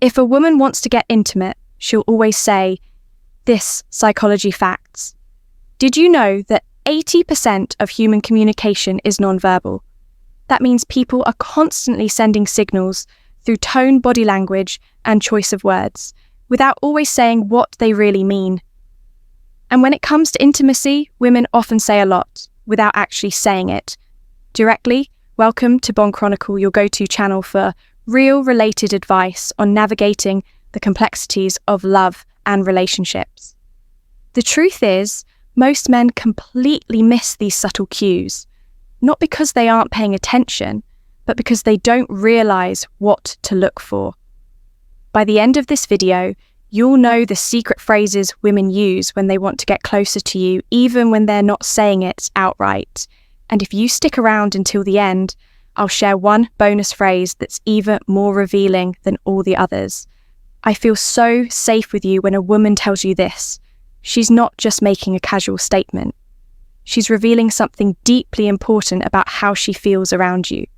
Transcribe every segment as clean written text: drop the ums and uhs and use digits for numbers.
If a woman wants to get intimate, she'll always say, "This psychology facts." Did you know that 80% of human communication is nonverbal? That means people are constantly sending signals through tone, body language, and choice of words, without always saying what they really mean. And when it comes to intimacy, women often say a lot without actually saying it directly. Welcome to Bond Chronicle, your go-to channel for real related advice on navigating the complexities of love and relationships. The truth is, most men completely miss these subtle cues, not because they aren't paying attention, but because they don't realize what to look for. By the end of this video, you'll know the secret phrases women use when they want to get closer to you, even when they're not saying it outright. And if you stick around until the end, I'll share one bonus phrase that's even more revealing than all the others. I feel so safe with you when a woman tells you this. She's not just making a casual statement. She's revealing something deeply important about how she feels around you.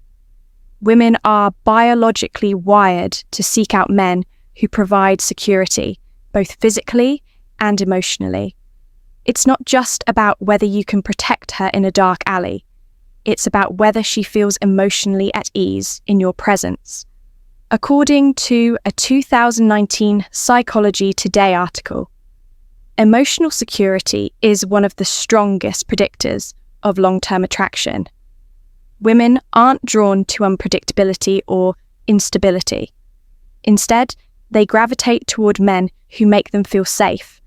Women are biologically wired to seek out men who provide security, both physically and emotionally. It's not just about whether you can protect her in a dark alley. It's about whether she feels emotionally at ease in your presence. According to a 2019 Psychology Today article, emotional security is one of the strongest predictors of long-term attraction. Women aren't drawn to unpredictability or instability. Instead, they gravitate toward men who make them feel safe,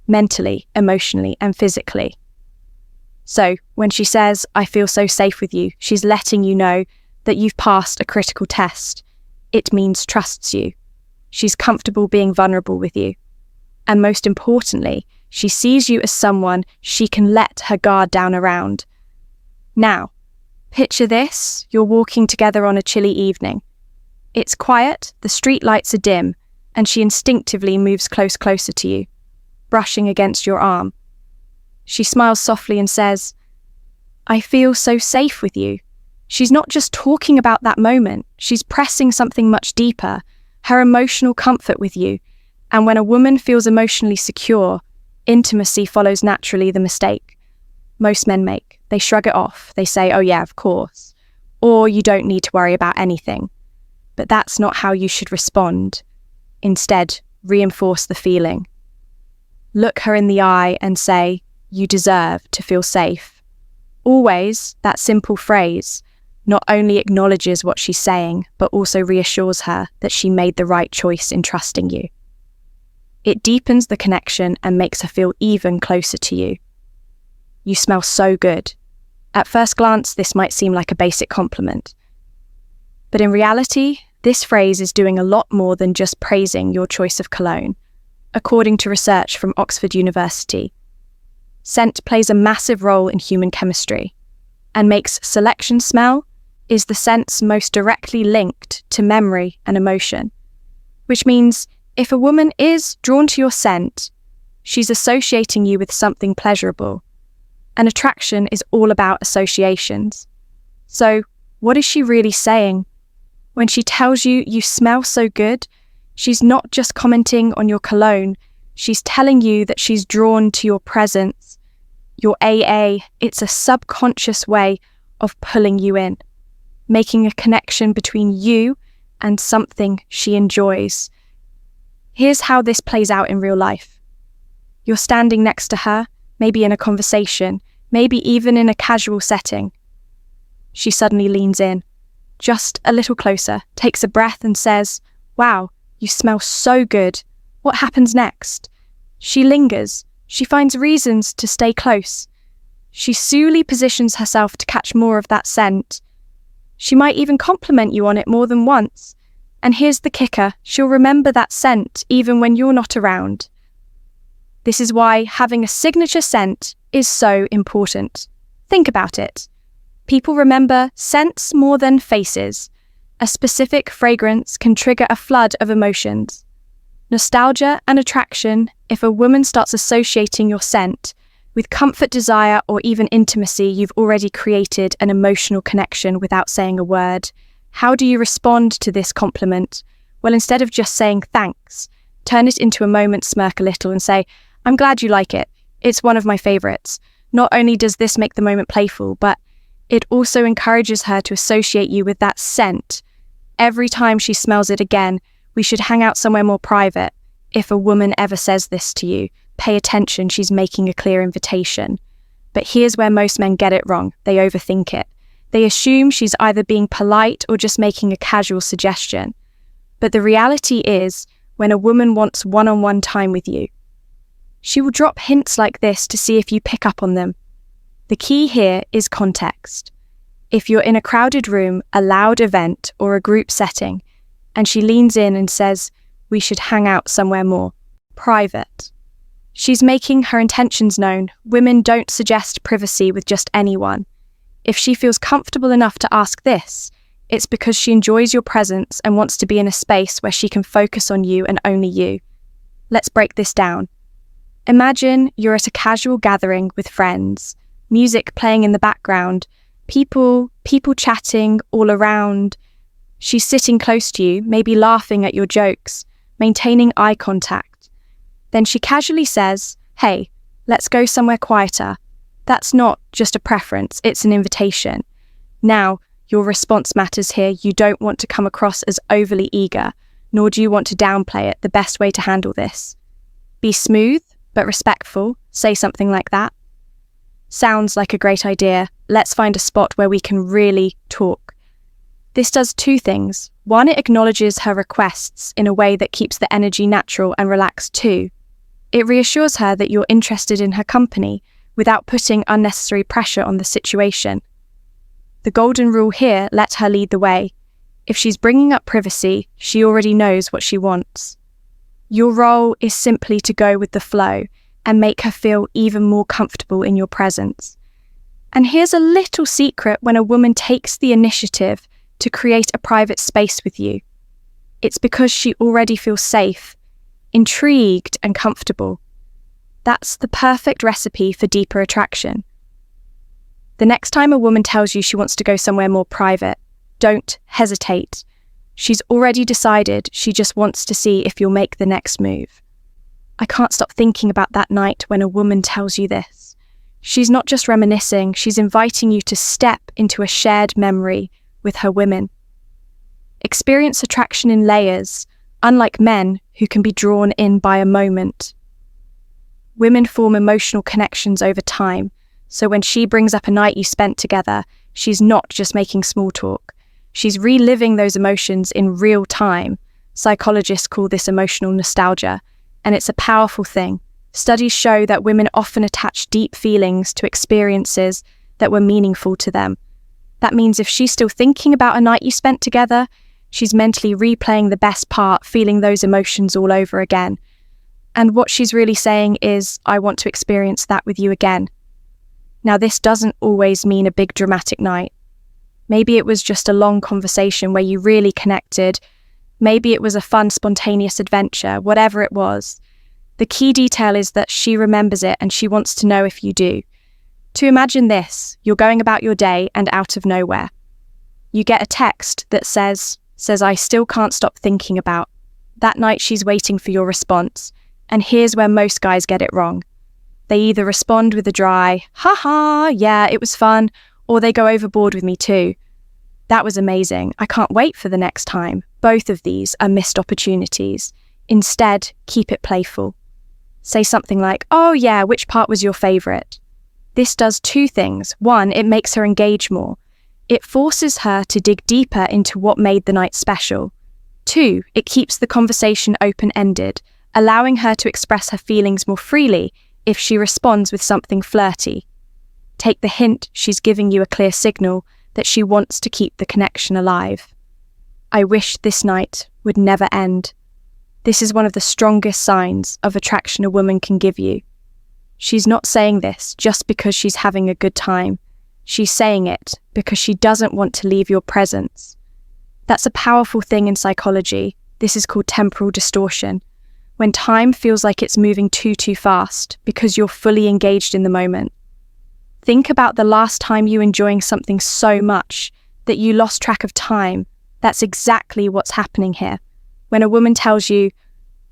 mentally, emotionally, and physically. So, when she says, "I feel so safe with you," she's letting you know that you've passed a critical test. It means trusts you. She's comfortable being vulnerable with you. And most importantly, she sees you as someone she can let her guard down around. Now, picture this: you're walking together on a chilly evening. It's quiet, the street lights are dim, and she instinctively moves closer to you, brushing against your arm. She smiles softly and says, "I feel so safe with you." She's not just talking about that moment, she's pressing something much deeper, her emotional comfort with you. And when a woman feels emotionally secure, intimacy follows naturally the mistake most men make. They shrug it off. They say, "Oh yeah, of course," or "You don't need to worry about anything." But that's not how you should respond. Instead, reinforce the feeling. Look her in the eye and say, "You deserve to feel safe." Always, that simple phrase not only acknowledges what she's saying, but also reassures her that she made the right choice in trusting you. It deepens the connection and makes her feel even closer to you. "You smell so good." At first glance, this might seem like a basic compliment. But in reality, this phrase is doing a lot more than just praising your choice of cologne. According to research from Oxford University, scent plays a massive role in human chemistry, and makes selection smell is the sense most directly linked to memory and emotion. Which means if a woman is drawn to your scent, she's associating you with something pleasurable. And attraction is all about associations. So, what is she really saying? When she tells you "you smell so good," she's not just commenting on your cologne, she's telling you that she's drawn to your presence, your AA. It's a subconscious way of pulling you in, making a connection between you and something she enjoys. Here's how this plays out in real life. You're standing next to her, maybe in a conversation, maybe even in a casual setting. She suddenly leans in, just a little closer, takes a breath and says, "Wow, you smell so good. What happens next?" She lingers. She finds reasons to stay close. She slowly positions herself to catch more of that scent. She might even compliment you on it more than once. And here's the kicker, she'll remember that scent even when you're not around. This is why having a signature scent is so important. Think about it. People remember scents more than faces. A specific fragrance can trigger a flood of emotions. Nostalgia and attraction, if a woman starts associating your scent with comfort, desire, or even intimacy, you've already created an emotional connection without saying a word. How do you respond to this compliment? Well, instead of just saying thanks, turn it into a moment, smirk a little and say, I'm glad you like it. It's one of my favorites. Not only does this make the moment playful, but it also encourages her to associate you with that scent. Every time she smells it again, we should hang out somewhere more private. If a woman ever says this to you, pay attention, she's making a clear invitation. But here's where most men get it wrong. They overthink it. They assume she's either being polite or just making a casual suggestion. But the reality is, when a woman wants one-on-one time with you, she will drop hints like this to see if you pick up on them. The key here is context. If you're in a crowded room, a loud event, or a group setting, and she leans in and says, we should hang out somewhere more private, she's making her intentions known. Women don't suggest privacy with just anyone. If she feels comfortable enough to ask this, it's because she enjoys your presence and wants to be in a space where she can focus on you and only you. Let's break this down. Imagine you're at a casual gathering with friends, music playing in the background, people chatting all around. She's sitting close to you, maybe laughing at your jokes, maintaining eye contact. Then she casually says, hey, let's go somewhere quieter. That's not just a preference, it's an invitation. Now, your response matters here. You don't want to come across as overly eager, nor do you want to downplay it. The best way to handle this: be smooth, but respectful. Say something like that. Sounds like a great idea. Let's find a spot where we can really talk. This does two things. One, it acknowledges her requests in a way that keeps the energy natural and relaxed too. It reassures her that you're interested in her company without putting unnecessary pressure on the situation. The golden rule here: let her lead the way. If she's bringing up privacy, she already knows what she wants. Your role is simply to go with the flow and make her feel even more comfortable in your presence. And here's a little secret when a woman takes the initiative to create a private space with you. It's because she already feels safe, intrigued, and comfortable. That's the perfect recipe for deeper attraction. The next time a woman tells you she wants to go somewhere more private, don't hesitate. She's already decided. She just wants to see if you'll make the next move. I can't stop thinking about that night when a woman tells you this. She's not just reminiscing, she's inviting you to step into a shared memory with her women. Experience attraction in layers, unlike men who can be drawn in by a moment. Women form emotional connections over time, so when she brings up a night you spent together, she's not just making small talk. She's reliving those emotions in real time. Psychologists call this emotional nostalgia, and it's a powerful thing. Studies show that women often attach deep feelings to experiences that were meaningful to them. That means if she's still thinking about a night you spent together, she's mentally replaying the best part, feeling those emotions all over again. And what she's really saying is, I want to experience that with you again. Now, this doesn't always mean a big dramatic night. Maybe it was just a long conversation where you really connected. Maybe it was a fun, spontaneous adventure, whatever it was. The key detail is that she remembers it and she wants to know if you do. To imagine this, you're going about your day and out of nowhere, you get a text that says, I still can't stop thinking about. That night she's waiting for your response. And here's where most guys get it wrong. They either respond with a dry, haha, yeah, it was fun, or they go overboard with me too. That was amazing. I can't wait for the next time. Both of these are missed opportunities. Instead, keep it playful. Say something like, oh yeah, which part was your favorite? This does two things. One, it makes her engage more. It forces her to dig deeper into what made the night special. Two, it keeps the conversation open-ended, allowing her to express her feelings more freely if she responds with something flirty. Take the hint, she's giving you a clear signal that she wants to keep the connection alive. I wish this night would never end. This is one of the strongest signs of attraction a woman can give you. She's not saying this just because she's having a good time. She's saying it because she doesn't want to leave your presence. That's a powerful thing in psychology. This is called temporal distortion. When time feels like it's moving too fast because you're fully engaged in the moment. Think about the last time you enjoying something so much that you lost track of time. That's exactly what's happening here. When a woman tells you,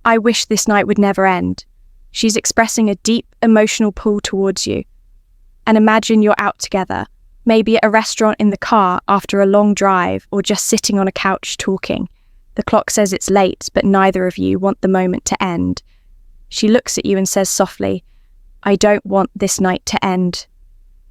"I wish this night would never end," she's expressing a deep emotional pull towards you. And imagine you're out together, maybe at a restaurant, in the car after a long drive, or just sitting on a couch talking. The clock says it's late, but neither of you want the moment to end. She looks at you and says softly, "I don't want this night to end."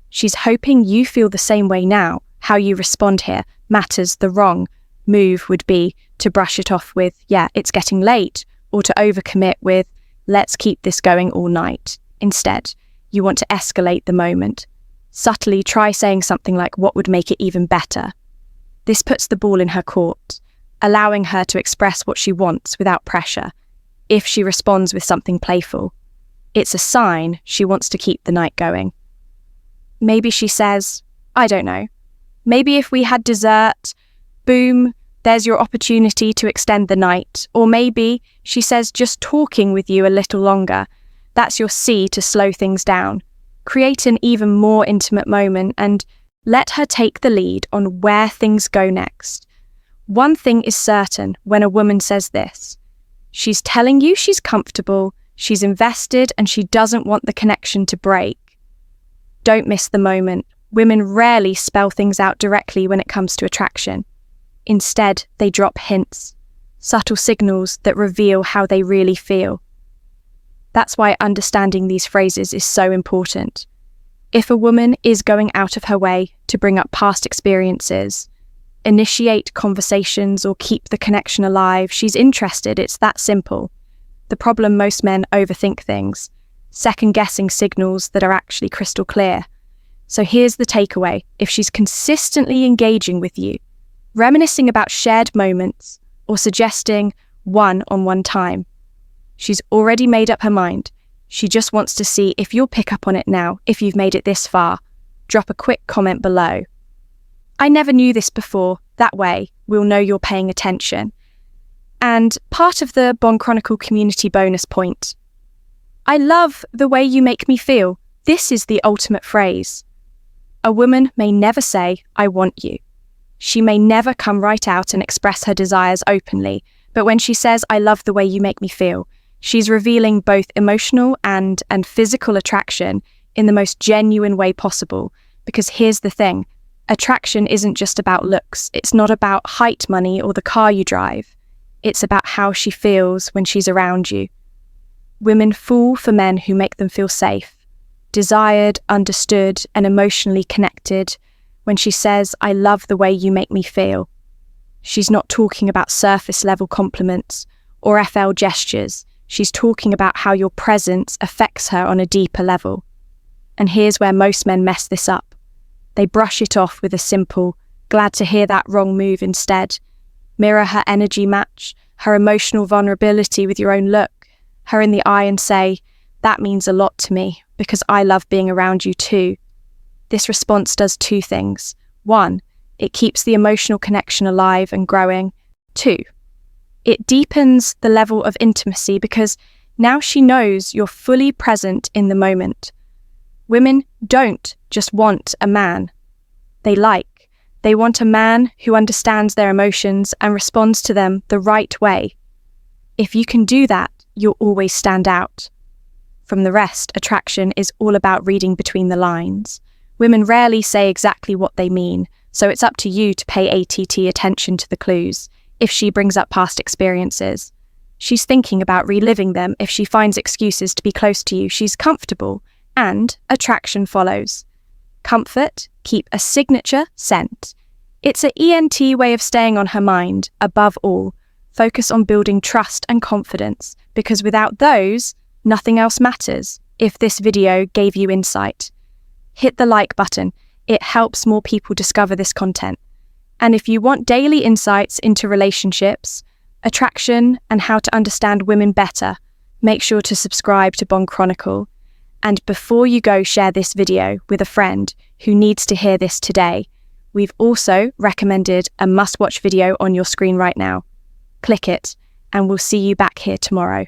She's hoping you feel the same way now. How you respond here matters. The wrong move would be to brush it off with, "Yeah, it's getting late," or to overcommit with, "Let's keep this going all night." Instead, you want to escalate the moment. Subtly try saying something like, "What would make it even better?" This puts the ball in her court, allowing her to express what she wants without pressure. If she responds with something playful, it's a sign she wants to keep the night going. Maybe she says, "I don't know. Maybe if we had dessert," boom, there's your opportunity to extend the night. Or maybe she says, "Just talking with you a little longer." That's your C to slow things down. Create an even more intimate moment and let her take the lead on where things go next. One thing is certain when a woman says this: she's telling you she's comfortable, she's invested, and she doesn't want the connection to break. Don't miss the moment. Women rarely spell things out directly when it comes to attraction. Instead, they drop hints, subtle signals that reveal how they really feel. That's why understanding these phrases is so important. If a woman is going out of her way to bring up past experiences, initiate conversations, or keep the connection alive, she's interested. It's that simple. The problem: most men overthink things, second-guessing signals that are actually crystal clear. So here's the takeaway. If she's consistently engaging with you, reminiscing about shared moments, or suggesting one-on-one time, she's already made up her mind. She just wants to see if you'll pick up on it now. If you've made it this far, drop a quick comment below. "I never knew this before." That way, we'll know you're paying attention. And part of the Bond Chronicle community bonus point: "I love the way you make me feel." This is the ultimate phrase. A woman may never say, "I want you." She may never come right out and express her desires openly, but when she says, "I love the way you make me feel," she's revealing both emotional and physical attraction in the most genuine way possible. Because here's the thing: attraction isn't just about looks. It's not about height, money, or the car you drive. It's about how she feels when she's around you. Women fall for men who make them feel safe, desired, understood, and emotionally connected. When she says, "I love the way you make me feel," she's not talking about surface-level compliments or FL gestures. She's talking about how your presence affects her on a deeper level. And here's where most men mess this up. They brush it off with a simple, "Glad to hear that," wrong move instead. Mirror her energy match, her emotional vulnerability with your own look, her in the eye, and say, "That means a lot to me because I love being around you too." This response does two things. One, it keeps the emotional connection alive and growing. Two, it deepens the level of intimacy because now she knows you're fully present in the moment. Women don't just want a man they want a man who understands their emotions and responds to them the right way. If you can do that, you'll always stand out. From the rest, attraction is all about reading between the lines. Women rarely say exactly what they mean, so it's up to you to pay ATT attention to the clues. If she brings up past experiences, she's thinking about reliving them. If she finds excuses to be close to you, she's comfortable, and attraction follows. Comfort, keep a signature scent. It's an ENT way of staying on her mind. Above all, focus on building trust and confidence, because without those, nothing else matters. If this video gave you insight, hit the like button. It helps more people discover this content. And if you want daily insights into relationships, attraction, and how to understand women better, make sure to subscribe to Bond Chronicle. And before you go, share this video with a friend who needs to hear this today. We've also recommended a must-watch video on your screen right now. Click it, and we'll see you back here tomorrow.